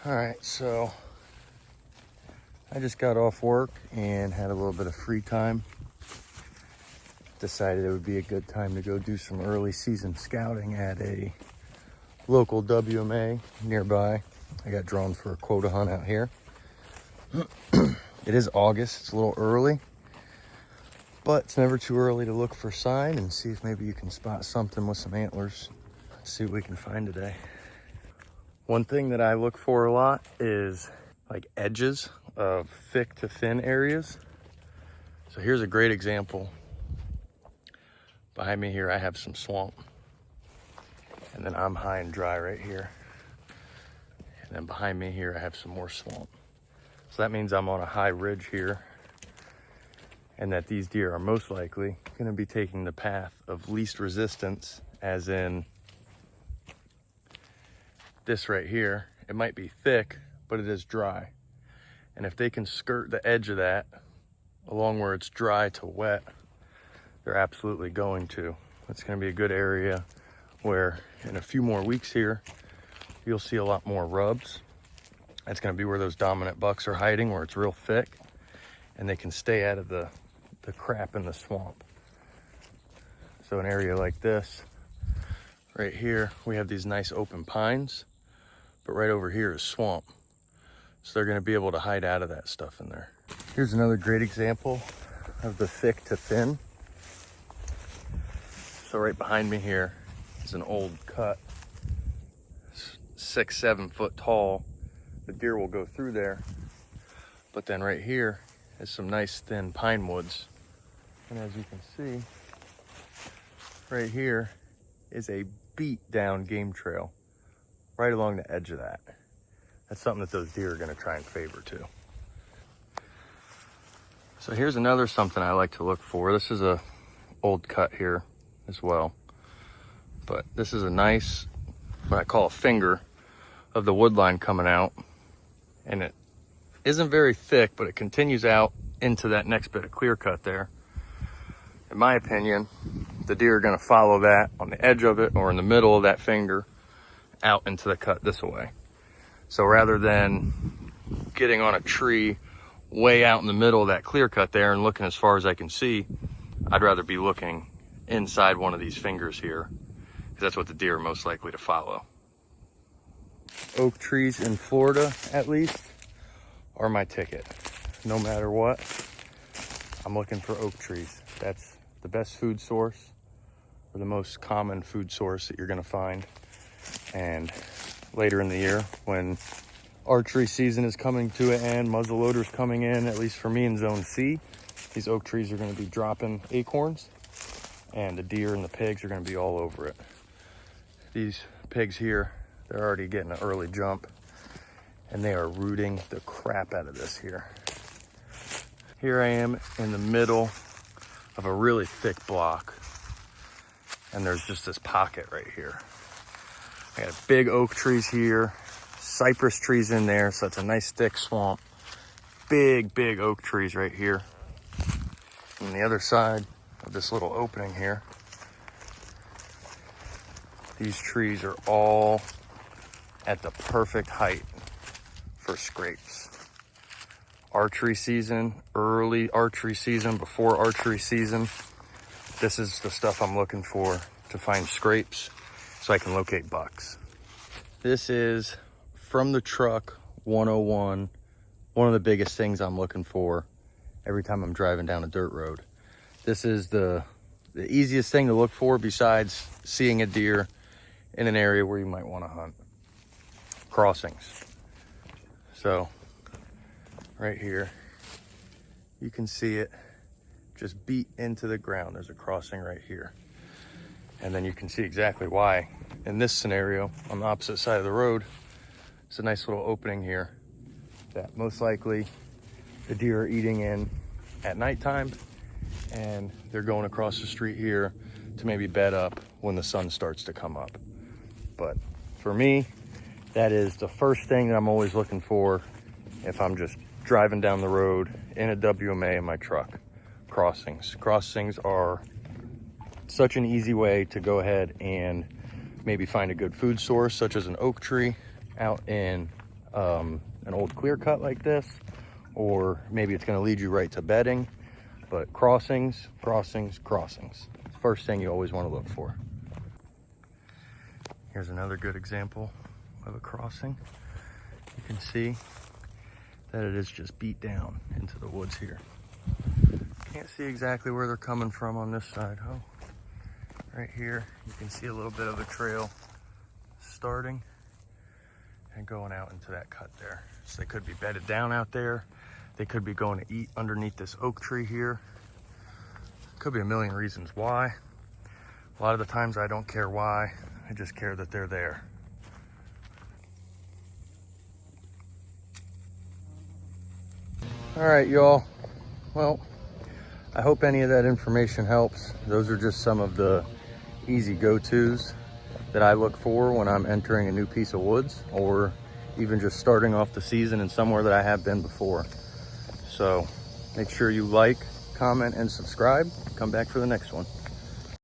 All right, so I just got off work and had a little bit of free time. Decided it would be a good time to go do some early season scouting at a local WMA nearby. I got drawn for a quota hunt out here. It is August, it's a little early, but it's never too early to look for sign and see if maybe you can spot something with some antlers. Let's see what we can find today. One thing that I look for a lot is like edges of thick to thin areas. So here's a great example. Behind me here, I have some swamp. And then I'm high and dry right here. And then behind me here, I have some more swamp. So that means I'm on a high ridge here, and that these deer are most likely gonna be taking the path of least resistance, as in this right here. It might be thick, but it is dry. And if they can skirt the edge of that along where it's dry to wet, they're absolutely going to. It's gonna be a good area where in a few more weeks here, you'll see a lot more rubs. That's gonna be where those dominant bucks are hiding, where it's real thick, and they can stay out of the crap in the swamp. So an area like this, right here, we have these nice open pines, but right over here is swamp. So they're gonna be able to hide out of that stuff in there. Here's another great example of the thick to thin. So right behind me here is an old cut, 6-7 foot tall. The deer will go through there, but then right here is some nice thin pine woods. And as you can see, right here is a beat down game trail right along the edge of that. That's something that those deer are gonna try and favor too. So here's another something I like to look for. This is a old cut here as well, but this is a nice, what I call a finger of the wood line coming out, and it isn't very thick, but it continues out into that next bit of clear cut there. In my opinion, the deer are gonna follow that on the edge of it or in the middle of that finger out into the cut this way. So rather than getting on a tree way out in the middle of that clear cut there and looking as far as I can see, I'd rather be looking inside one of these fingers here, because that's what the deer are most likely to follow. Oak trees in Florida, at least, are my ticket. No matter what, I'm looking for oak trees. That's the best food source, or the most common food source that you're gonna find. And later in the year, when archery season is coming to an end, muzzleloaders coming in, at least for me in zone C, these oak trees are gonna be dropping acorns, and the deer and the pigs are gonna be all over it. These pigs here, they're already getting an early jump, and they are rooting the crap out of this here. Here I am in the middle of a really thick block, and there's just this pocket right here. I got big oak trees here, cypress trees in there, so it's a nice thick swamp. Big oak trees right here. On the other side of this little opening here, these trees are all at the perfect height for scrapes. Archery season, early archery season, before archery season, this is the stuff I'm looking for to find scrapes so I can locate bucks. This is from the truck 101, one of the biggest things I'm looking for every time I'm driving down a dirt road. This is the easiest thing to look for besides seeing a deer in an area where you might want to hunt. Crossings. So right here, you can see it just beat into the ground. There's a crossing right here. And then you can see exactly why. In this scenario, on the opposite side of the road, it's a nice little opening here that most likely the deer are eating in at nighttime, and they're going across the street here to maybe bed up when the sun starts to come up. But for me, that is the first thing that I'm always looking for if I'm just driving down the road in a WMA in my truck. Crossings. Crossings are such an easy way to go ahead and maybe find a good food source, such as an oak tree out in an old clear cut like this, or maybe it's gonna lead you right to bedding. But crossings, crossings, crossings. First thing you always wanna look for. Here's another good example of a crossing. You can see that it is just beat down into the woods here. Can't see exactly where they're coming from on this side. Oh, right here, you can see a little bit of a trail starting and going out into that cut there. So they could be bedded down out there. They could be going to eat underneath this oak tree here. Could be a million reasons why. A lot of the times I don't care why. I just care that they're there. All right, y'all. Well, I hope any of that information helps. Those are just some of the easy go-tos that I look for when I'm entering a new piece of woods, or even just starting off the season in somewhere that I have been before. So make sure you like, comment, and subscribe. Come back for the next one.